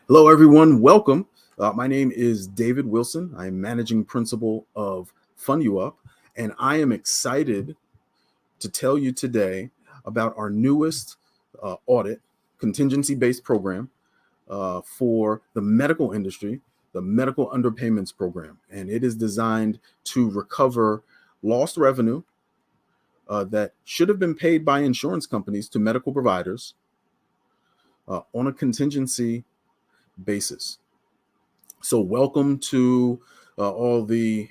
Hello, everyone. Welcome. My name is David Wilson. I'm managing principal of FundUuP, and I am excited to tell you today about our newest audit contingency-based program for the medical industry, the medical underpayments program. And it is designed to recover lost revenue that should have been paid by insurance companies to medical providers on a contingency basis. So welcome to all the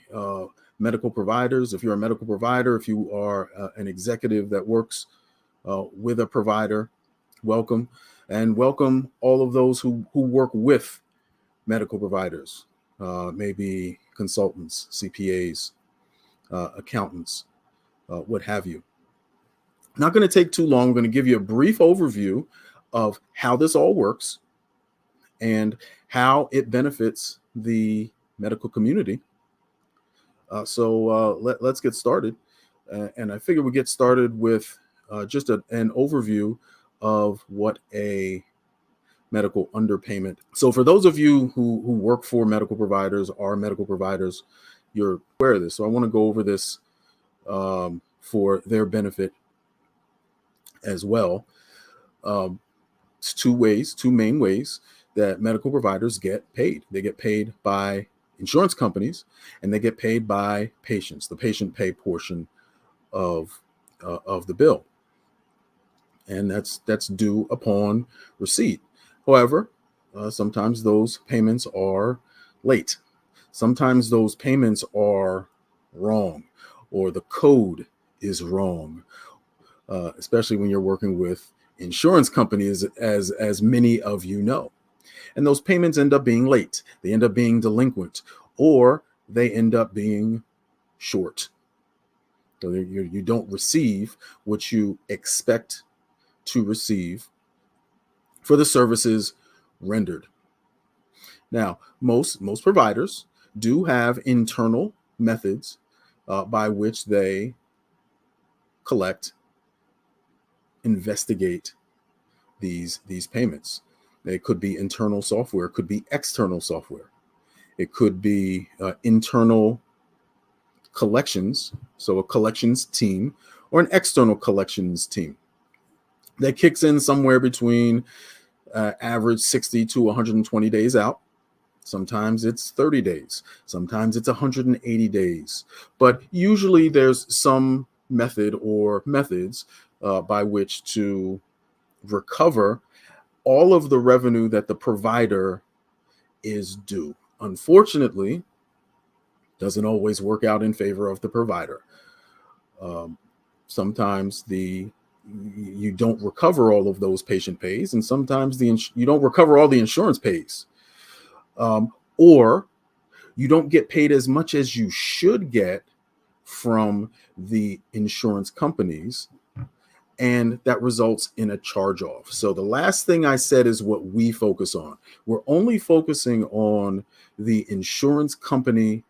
medical providers. If you're a medical provider, if you are an executive that works with a provider, welcome. And welcome all of those who work with medical providers, maybe consultants, CPAs, accountants, what have you. Not going to take too long. I'm going to give you a brief overview of how this all works and how it benefits the medical community. Let's get started. And I figure we get started with just an overview of what a medical underpayment. So for those of you who work for medical providers, are medical providers, you're aware of this. So I want to go over this for their benefit as well. It's two main ways that medical providers get paid. They get paid by insurance companies, and they get paid by patients, the patient pay portion of the bill, and that's due upon receipt. However, sometimes those payments are late. Sometimes those payments are wrong, or the code is wrong, especially when you're working with insurance companies, as many of you know. And those payments end up being late. They end up being delinquent, or they end up being short. So you don't receive what you expect to receive for the services rendered. Now, most providers do have internal methods by which they collect, investigate these payments. It could be internal software, it could be external software. It could be internal collections, so a collections team, or an external collections team that kicks in somewhere between average 60 to 120 days out. Sometimes it's 30 days. Sometimes it's 180 days. But usually there's some method or methods by which to recover all of the revenue that the provider is due. Unfortunately, doesn't always work out in favor of the provider. Sometimes you don't recover all of those patient pays, and sometimes you don't recover all the insurance pays, or you don't get paid as much as you should get from the insurance companies, and that results in a charge-off. So the last thing I said is what we focus on. We're only focusing on the insurance company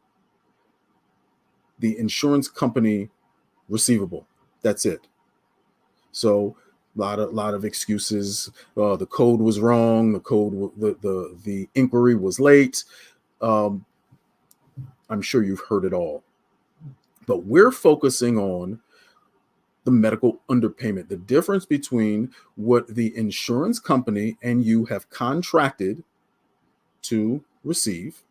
receivable. That's it. So a lot of excuses. The code was wrong. The inquiry was late. I'm sure you've heard it all. But we're focusing on the medical underpayment, the difference between what the insurance company and you have contracted to receive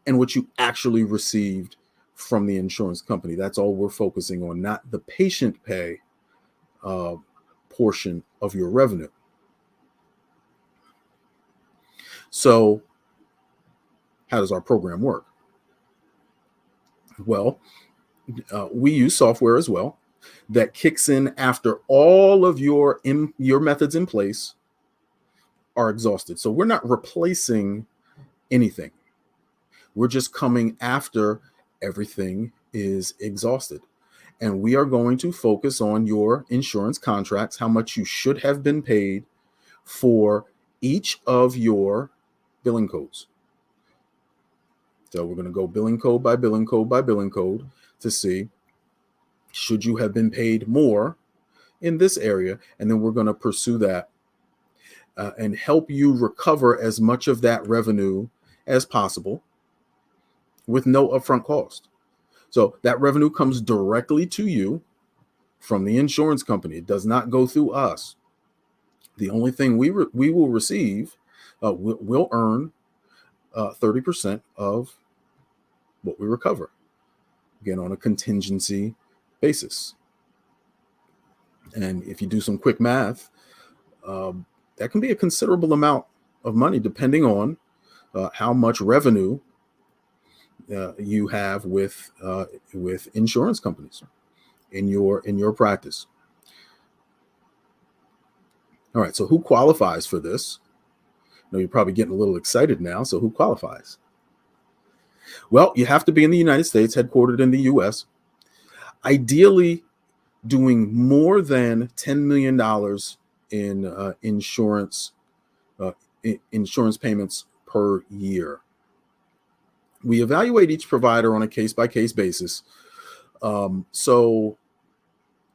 and what you actually received from the insurance company. That's all we're focusing on, not the patient pay portion of your revenue. So how does our program work? Well, we use software as well that kicks in after all of your methods in place are exhausted. So we're not replacing anything. We're just coming after everything is exhausted. And we are going to focus on your insurance contracts, how much you should have been paid for each of your billing codes. So we're going to go billing code by billing code by billing code to see, should you have been paid more in this area? And then we're going to pursue that and help you recover as much of that revenue as possible with no upfront cost. So that revenue comes directly to you from the insurance company. It does not go through us. The only thing we will receive, we'll earn 30% of what we recover, again, on a contingency basis. And if you do some quick math, that can be a considerable amount of money, depending on how much revenue you have with insurance companies in your practice. All right, so who qualifies for this? I know you're probably getting a little excited now. So who qualifies? Well, you have to be in the United States, headquartered in the US, ideally doing more than $10 million in insurance payments per year. We evaluate each provider on a case-by-case basis. So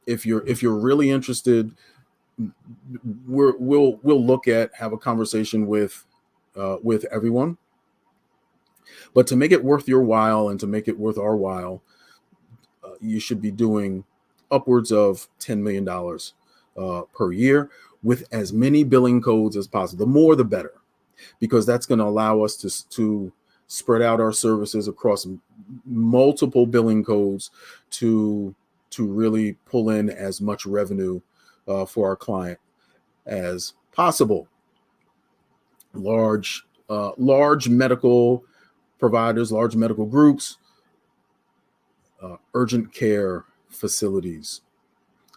if you're really interested, we'll have a conversation with everyone. But to make it worth your while and to make it worth our while, you should be doing upwards of $10 million per year with as many billing codes as possible. The more, the better, because that's going to allow us to spread out our services across multiple billing codes to really pull in as much revenue for our client as possible. Large medical providers, large medical groups, urgent care facilities,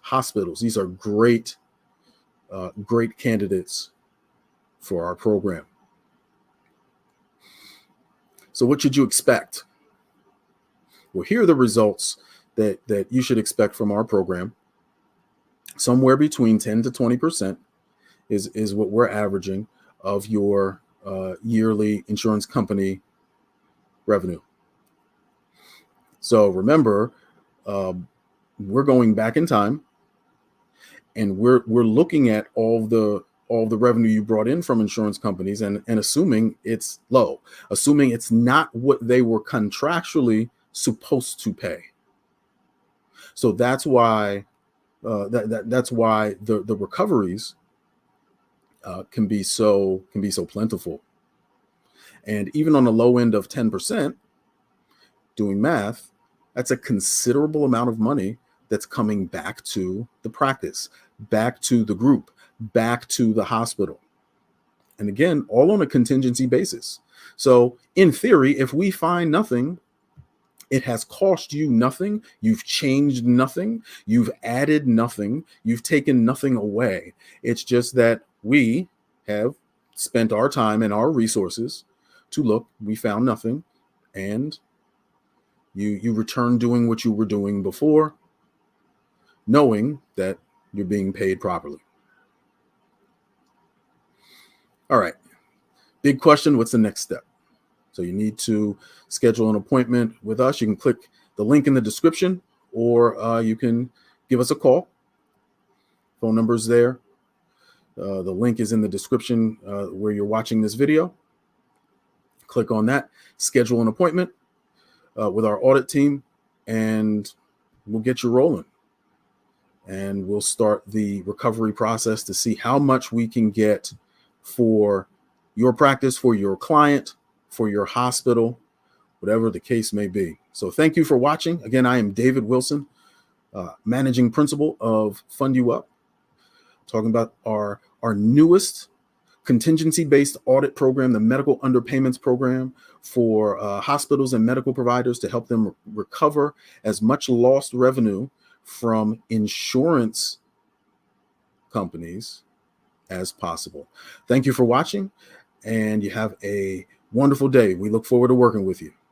hospitals. These are great candidates for our program. So what should you expect? Well, here are the results that you should expect from our program. Somewhere between 10 to 20% is what we're averaging of your yearly insurance company revenue. So remember, we're going back in time, and we're looking at all the revenue you brought in from insurance companies and assuming it's low, assuming it's not what they were contractually supposed to pay. So that's why that's why the recoveries can be so plentiful. And even on the low end of 10%, doing math, that's a considerable amount of money that's coming back to the practice, back to the group, back to the hospital. And again, all on a contingency basis. So in theory, if we find nothing, it has cost you nothing. You've changed nothing. You've added nothing. You've taken nothing away. It's just that we have spent our time and our resources to look, we found nothing, and you return doing what you were doing before, knowing that you're being paid properly. All right. Big question. What's the next step? So you need to schedule an appointment with us. You can click the link in the description, or you can give us a call. Phone number's there. The link is in the description where you're watching this video. Click on that, schedule an appointment with our audit team, and we'll get you rolling. And we'll start the recovery process to see how much we can get for your practice, for your client, for your hospital, whatever the case may be. So thank you for watching. Again, I am David Wilson, managing principal of FundUuP, talking about our newest contingency-based audit program, the medical underpayments program for hospitals and medical providers to help them recover as much lost revenue from insurance companies as possible. Thank you for watching, and you have a wonderful day. We look forward to working with you.